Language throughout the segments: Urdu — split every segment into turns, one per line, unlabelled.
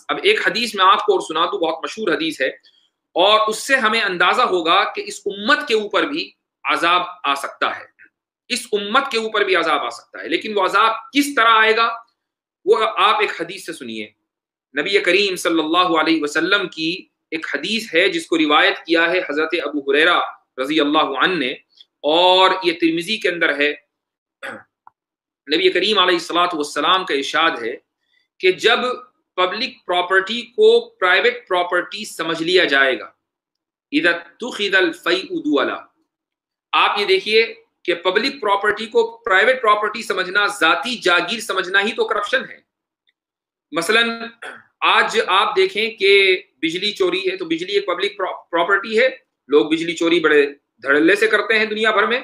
اب ایک حدیث میں آپ کو اور سنا دوں، بہت مشہور حدیث ہے، اور اس سے ہمیں اندازہ ہوگا کہ اس امت کے اوپر بھی عذاب آ سکتا ہے، اس امت کے اوپر بھی عذاب آ سکتا ہے، لیکن وہ عذاب کس طرح آئے گا وہ آپ ایک حدیث سے سنیے۔ نبی کریم صلی اللہ علیہ وسلم کی ایک حدیث ہے جس کو روایت کیا ہے حضرت ابو ہریرہ رضی اللہ عنہ نے، اور یہ ترمذی کے اندر ہے۔ نبی کریم علیہ الصلوۃ والسلام کا ارشاد ہے کہ جب پبلک پراپرٹی کو پرائیویٹ پراپرٹی سمجھ لیا جائے گا، اذا اتخذ الفیء دولا، آپ یہ دیکھیے کہ پبلک پراپرٹی کو پرائیویٹ پراپرٹی سمجھنا، ذاتی جاگیر سمجھنا ہی تو کرپشن ہے۔ مثلا آج آپ دیکھیں کہ بجلی چوری ہے، تو بجلی ایک پبلک پراپرٹی ہے، لوگ بجلی چوری بڑے دھڑلے سے کرتے ہیں دنیا بھر میں۔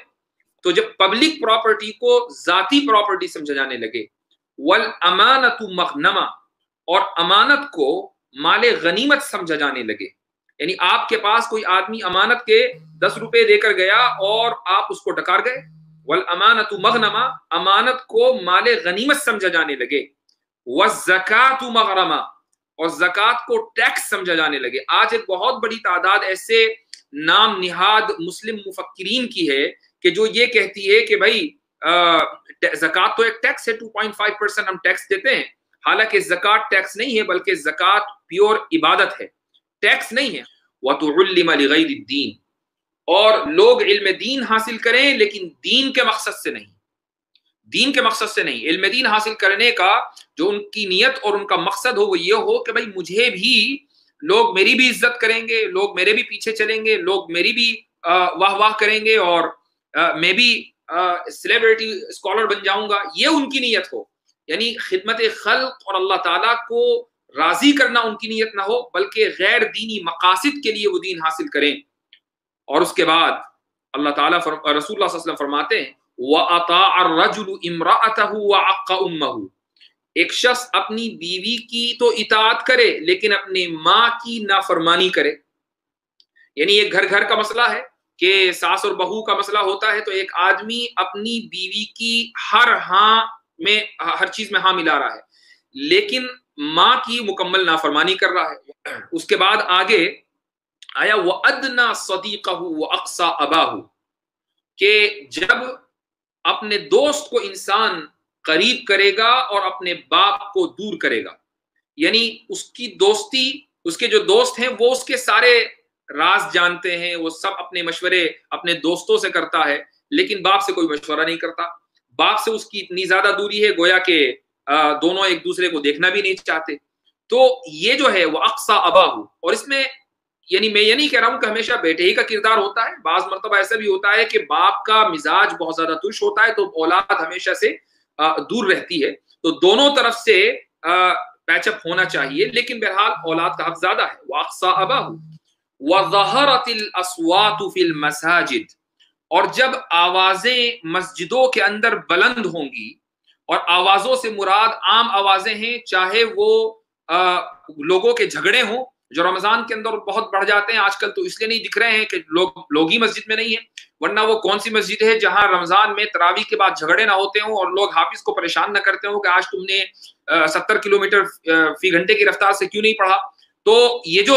تو جب پبلک پراپرٹی کو ذاتی پراپرٹی سمجھا جانے لگے، والامانۃ مغنمہ، اور امانت کو مال غنیمت سمجھا جانے لگے، یعنی آپ کے پاس کوئی آدمی امانت کے 10 روپے دے کر گیا اور آپ اس کو ڈکار گئے، والامانۃ مغنمہ، امانت کو مال غنیمت سمجھا جانے لگے، والزکاۃ مغرمہ، اور زکوٰۃ کو ٹیکس سمجھا جانے لگے۔ آج ایک بہت بڑی تعداد ایسے نام نہاد مسلم مفکرین کی ہے کہ جو یہ کہتی ہے کہ بھائی زکوٰۃ تو ایک ٹیکس ہے، 2.5% ہم ٹیکس دیتے ہیں، حالانکہ زکوٰۃ ٹیکس نہیں ہے بلکہ زکوٰۃ پیور عبادت ہے، ٹیکس نہیں ہے۔ وَتُعُلِّمَ لِغَيْرِ الدِّينِ، اور لوگ علم دین حاصل کریں لیکن دین کے مقصد سے نہیں، دین کے مقصد سے نہیں۔ علم دین حاصل کرنے کا جو ان کی نیت اور ان کا مقصد ہو وہ یہ ہو کہ بھائی مجھے بھی لوگ میری بھی عزت کریں گے، لوگ میرے بھی پیچھے چلیں گے، لوگ میری بھی واہ واہ کریں گے، اور میں بھی سیلیبریٹی اسکالر بن جاؤں گا، یہ ان کی نیت ہو، یعنی خدمت خلق اور اللہ تعالیٰ کو راضی کرنا ان کی نیت نہ ہو، بلکہ غیر دینی مقاصد کے لیے وہ دین حاصل کریں۔ اور اس کے بعد اللہ تعالیٰ رسول اللہ صلی اللہ علیہ وسلم فرماتے ہیں وَأَطَاعَ الرَّجُلُ امْرَأَتَهُ وَعَقَّ أُمَّهُ، ایک شخص اپنی بیوی کی تو اطاعت کرے لیکن اپنی ماں کی نافرمانی کرے، یعنی ایک گھر گھر کا مسئلہ ہے کہ ساس اور بہو کا مسئلہ ہوتا ہے، تو ایک آدمی اپنی بیوی کی ہر چیز میں ہاں ملا رہا ہے لیکن ماں کی مکمل نافرمانی کر رہا ہے۔ اس کے بعد آگے آیا وَأَدْنَا صَدِيقَهُ وَأَقْصَى أَبَاهُ، کہ جب اپنے دوست کو انسان قریب کرے گا اور اپنے باپ کو دور کرے گا، یعنی اس کی دوستی، اس کے جو دوست ہیں وہ اس کے سارے راز جانتے ہیں، وہ سب اپنے مشورے اپنے دوستوں سے کرتا ہے لیکن باپ سے کوئی مشورہ نہیں کرتا، باپ سے اس کی اتنی زیادہ دوری ہے گویا کہ دونوں ایک دوسرے کو دیکھنا بھی نہیں چاہتے۔ تو یہ جو ہے وہ اقصا اباہ، اور اس میں یعنی میں یہ نہیں کہہ رہا ہوں کہ ہمیشہ بیٹے ہی کا کردار ہوتا ہے، بعض مرتبہ ایسا بھی ہوتا ہے کہ باپ کا مزاج بہت زیادہ ترش ہوتا ہے تو اولاد ہمیشہ سے دور رہتی ہے، تو دونوں طرف سے پیچ اپ ہونا چاہیے، لیکن بہرحال اولاد کا حق زیادہ ہے۔ وَأَقْصَى أَبَاهُ وَظَهَرَتِ الْأَصْوَاتُ فِي الْمَسَاجِدِ، اور جب آوازیں مسجدوں کے اندر بلند ہوں گی، اور آوازوں سے مراد عام آوازیں ہیں، چاہے وہ لوگوں کے جھگڑے ہوں جو رمضان کے اندر بہت بڑھ جاتے ہیں، آج کل تو اس لیے نہیں دکھ رہے ہیں کہ لوگ ہی مسجد میں نہیں ہیں، ورنہ وہ کون سی مسجد ہے جہاں رمضان میں تراویح کے بعد جھگڑے نہ ہوتے ہوں اور لوگ حافظ کو پریشان نہ کرتے ہوں کہ آج تم نے 70 کلومیٹر فی گھنٹے کی رفتار سے کیوں نہیں پڑھا۔ تو یہ جو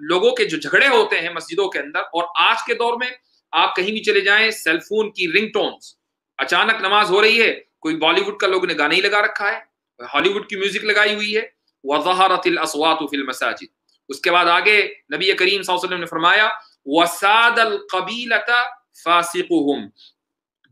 لوگوں کے جو جھگڑے ہوتے ہیں مسجدوں کے اندر، اور آج کے دور میں آپ کہیں بھی چلے جائیں سیل فون کی رنگ ٹونز، اچانک نماز ہو رہی ہے کوئی بالی ووڈ کا لوگ نے گانا ہی لگا رکھا ہے، ہالی ووڈ کی میوزک لگائی ہوئی ہے۔ وَظَهَرَتِ الْأَصْوَاتُ فِي الْمَسَاجِدِ، اس کے بعد آگے نبی کریم صلی اللہ علیہ وسلم نے فرمایا وَسَادَ الْقَبِيلَةَ فَاسِقُهُمْ،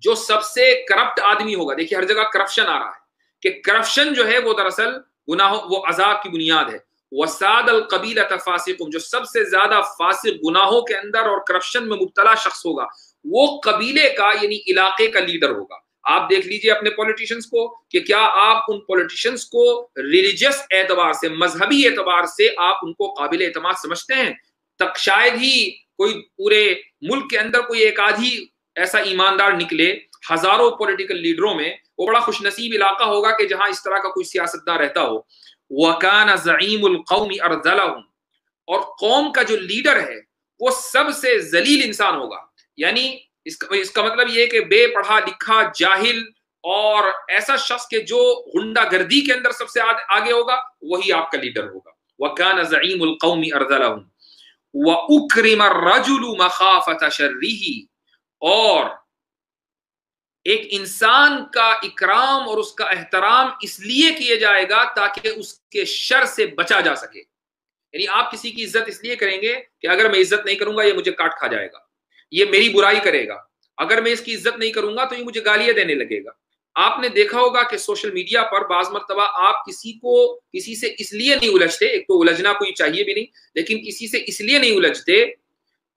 جو سب سے کرپٹ آدمی ہوگا، دیکھیے ہر جگہ کرپشن آ رہا ہے کہ کرپشن جو ہے وہ دراصل گناہوں، وہ عذاب کی بنیاد ہے۔ وَسَادَ الْقَبِيلَةَ فَاسِقُهُمْ، جو سب سے زیادہ فاسق گناہوں کے اندر اور کرپشن میں مبتلا شخص ہوگا وہ قبیلے کا یعنی علاقے کا لیڈر ہوگا۔ آپ دیکھ لیجئے اپنے پولیٹیشنز کو کہ کیا آپ ان پولیٹیشنز کو ریلیجس اعتبار سے، مذہبی اعتبار سے آپ ان کو قابل اعتماد سمجھتے ہیں؟ تک شاید ہی کوئی پورے ملک کے اندر کوئی ایک آدھی ایسا ایماندار نکلے، ہزاروں پولیٹیکل لیڈروں میں وہ بڑا خوش نصیب علاقہ ہوگا کہ جہاں اس طرح کا کوئی سیاستدان رہتا ہو۔ وَكَانَ زَعِيمُ الْقَوْمِ أَرْذَلَهُمْ، اور قوم کا جو لیڈر ہے وہ سب سے ذلیل انسان ہوگا، یعنی اس کا مطلب یہ کہ بے پڑھا لکھا جاہل اور ایسا شخص کے جو غنڈہ گردی کے اندر سب سے آگے ہوگا وہی آپ کا لیڈر ہوگا. وَكَانَ زَعِيمُ الْقَوْمِ أَرْذَلَهُمْ وَأُكْرِمَ الرَّجُلُ مَخَافَةَ شَرِّهِ، اور ایک انسان کا اکرام اور اس کا احترام اس لیے کیا جائے گا تاکہ اس کے شر سے بچا جا سکے. یعنی آپ کسی کی عزت اس لیے کریں گے کہ اگر میں عزت نہیں کروں گا یہ مجھے کاٹ کھا جائے گا، یہ میری برائی کرے گا، اگر میں اس کی عزت نہیں کروں گا تو یہ مجھے گالیاں دینے لگے گا. آپ نے دیکھا ہوگا کہ سوشل میڈیا پر بعض مرتبہ آپ کسی سے اس لیے نہیں الجھتے، ایک تو الجھنا کوئی چاہیے بھی نہیں، لیکن کسی سے اس لیے نہیں الجھتے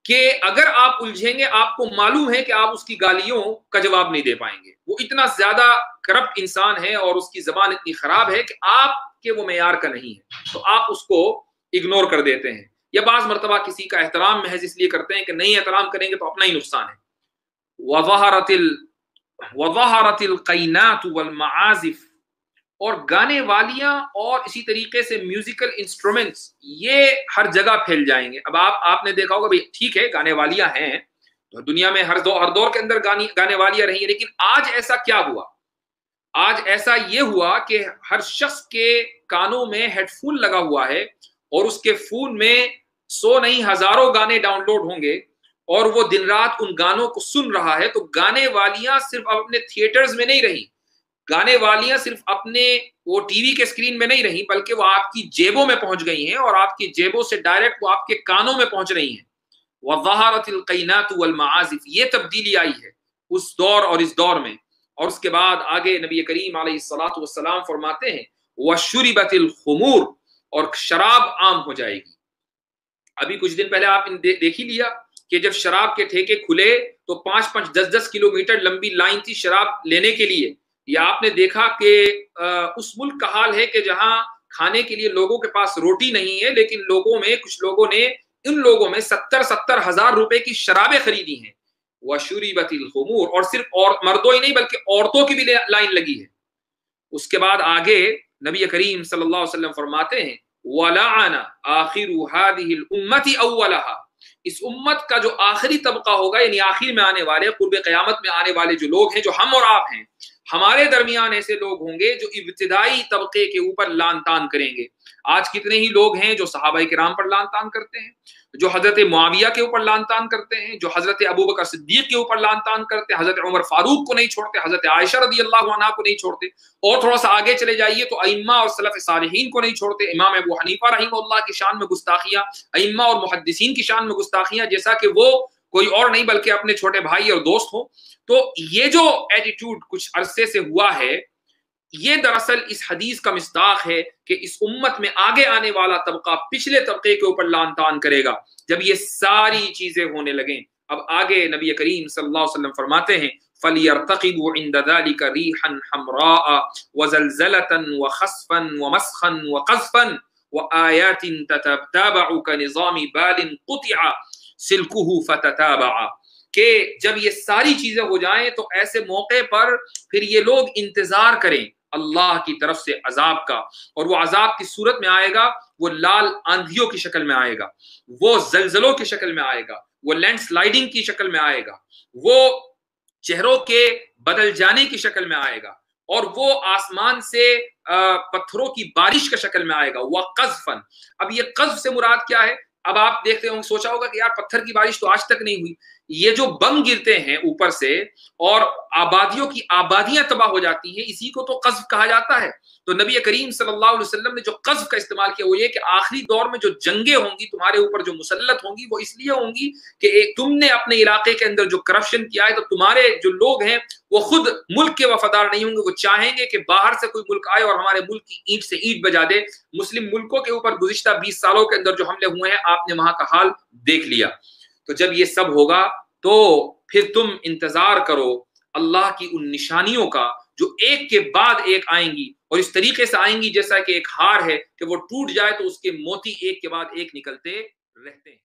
کہ اگر آپ الجھیں گے آپ کو معلوم ہے کہ آپ اس کی گالیوں کا جواب نہیں دے پائیں گے. وہ اتنا زیادہ کرپٹ انسان ہے اور اس کی زبان اتنی خراب ہے کہ آپ کے وہ معیار کا نہیں ہے، تو آپ اس کو اگنور کر دیتے ہیں. یا بعض مرتبہ کسی کا احترام محض اس لیے کرتے ہیں کہ نہیں احترام کریں گے تو اپنا ہی نقصان ہے. وَظَهَرَتِ الْقَيْنَاتُ وَالْمَعَازِفُ، اور گانے والیاں اور اسی طریقے سے میوزیکل انسٹرومنٹس یہ ہر جگہ پھیل جائیں گے. اب آپ نے دیکھا ہوگا بھئی ٹھیک ہے گانے والیاں ہیں تو دنیا میں ہر دور کے اندر گانے والیاں رہی ہیں، لیکن آج ایسا کیا ہوا؟ آج ایسا یہ ہوا کہ ہر شخص کے کانوں میں ہیڈ فون لگا ہوا ہے اور اس کے فون میں 100 نہیں ہزاروں گانے ڈاؤن لوڈ ہوں گے اور وہ دن رات ان گانوں کو سن رہا ہے. تو گانے والیاں صرف اپنے تھیٹرز میں نہیں رہی، گانے والیاں صرف اپنے وہ ٹی وی کے سکرین میں نہیں رہی، بلکہ وہ آپ کی جیبوں میں پہنچ گئی ہیں اور آپ کی جیبوں سے ڈائریکٹ وہ آپ کے کانوں میں پہنچ رہی ہیں. وَظَهَرَتِ الْقَيْنَاتُ وَالْمَعَازِفُ، یہ تبدیلی آئی ہے اس دور اور اس دور میں. اور اس کے بعد آگے نبی کریم علیہ الصلوۃ والسلام فرماتے ہیں وَشُرِبَتِ الْخُمُورُ، اور شراب عام ہو جائے گی. ابھی کچھ دن پہلے آپ دیکھ ہی لیا کہ جب شراب کے ٹھیکے کھلے تو 5-5 10-10 کلومیٹر لمبی لائن تھی شراب لینے کے لیے. یا آپ نے دیکھا کہ اس ملک کا حال ہے کہ جہاں کھانے کے لیے لوگوں کے پاس روٹی نہیں ہے، لیکن کچھ لوگوں نے ان لوگوں میں 70 ہزار روپے کی شرابیں خریدی ہیں. وَشُرِبَتِ الْخُمُورُ، اور صرف مردوں ہی نہیں بلکہ عورتوں کی بھی لائن لگی ہے. اس کے بعد آگے نبی کریم صلی اللہ علیہ وسلم فرماتے ہیں وَلَعَنَ آخِرُ هَذِهِ الْأُمَّةِ أَوَّلَهَا، اس امت کا جو آخری طبقہ ہوگا، یعنی آخر میں آنے والے قرب قیامت میں آنے والے جو لوگ ہیں، جو ہم اور آپ ہیں، ہمارے درمیان ایسے لوگ ہوں گے جو ابتدائی طبقے کے اوپر لان تان کریں گے. آج کتنے ہی لوگ ہیں جو صحابہ کرام پر لان تان کرتے ہیں، جو حضرت معاویہ کے اوپر لان تان کرتے ہیں، جو حضرت ابوبکر صدیق کے اوپر لان تان کرتے ہیں، حضرت عمر فاروق کو نہیں چھوڑتے، حضرت عائشہ رضی اللہ عنہا کو نہیں چھوڑتے. اور تھوڑا سا آگے چلے جائیے تو ائمہ اور سلف صالحین کو نہیں چھوڑتے. امام ابو حنیفہ رحمہ اللہ کی شان میں گستاخیاں، ائمہ اور محدثین کی شان میں گستاخیاں، جیسا کہ وہ کوئی اور نہیں بلکہ اپنے چھوٹے بھائی اور دوست ہوں. تو یہ جو ایٹیٹیوڈ کچھ عرصے سے ہوا ہے، یہ دراصل اس حدیث کا مصداق ہے کہ اس امت میں آگے آنے والا طبقہ پچھلے طبقے کے اوپر لان تان کرے گا جب یہ ساری چیزیں ہونے لگیں. اب آگے نبی کریم صلی اللہ علیہ وسلم فرماتے ہیں فَلْيَرْتَقِبُوا عِنْدَ ذَلِكَ رِيحًا حَمْرَاءَ وَزَلْزَلَةً وَخَسْفًا وَمَسْخًا وَقَذْفًا وَآيَاتٍ تَتَتَابَعُ كَنِظَامِ بَالٍ قُطِعَ سِلْكُهُ فَتَتَابَعَ، کہ جب یہ ساری چیزیں ہو جائیں تو ایسے موقع پر پھر یہ لوگ انتظار کریں اللہ کی طرف سے عذاب کا. اور وہ عذاب کی صورت میں آئے گا، وہ لال آندھیوں کی شکل میں آئے گا، وہ زلزلوں کی شکل میں آئے گا، وہ لینڈ سلائیڈنگ کی شکل میں آئے گا، وہ چہروں کے بدل جانے کی شکل میں آئے گا، اور وہ آسمان سے پتھروں کی بارش کی شکل میں آئے گا. وہ قذفن، اب یہ قذف سے مراد کیا ہے؟ اب آپ دیکھتے ہوں سوچا ہوگا کہ یار پتھر کی بارش تو آج تک نہیں ہوئی. یہ جو بم گرتے ہیں اوپر سے اور آبادیوں کی آبادیاں تباہ ہو جاتی ہیں، اسی کو تو قذف کہا جاتا ہے. تو نبی کریم صلی اللہ علیہ وسلم نے جو قذف کا استعمال کیا وہ یہ کہ آخری دور میں جو جنگیں ہوں گی تمہارے اوپر جو مسلط ہوں گی وہ اس لیے ہوں گی کہ تم نے اپنے علاقے کے اندر جو کرپشن کیا ہے، تو تمہارے جو لوگ ہیں وہ خود ملک کے وفادار نہیں ہوں گے، وہ چاہیں گے کہ باہر سے کوئی ملک آئے اور ہمارے ملک کی اینٹ سے اینٹ بجا دے. مسلم ملکوں کے اوپر گزشتہ 20 سالوں کے اندر جو حملے ہوئے ہیں آپ نے وہاں کا حال دیکھ لیا. تو جب یہ سب ہوگا تو پھر تم انتظار کرو اللہ کی ان نشانیوں کا جو ایک کے بعد ایک آئیں گی، اور اس طریقے سے آئیں گی جیسا کہ ایک ہار ہے کہ وہ ٹوٹ جائے تو اس کے موتی ایک کے بعد ایک نکلتے رہتے ہیں.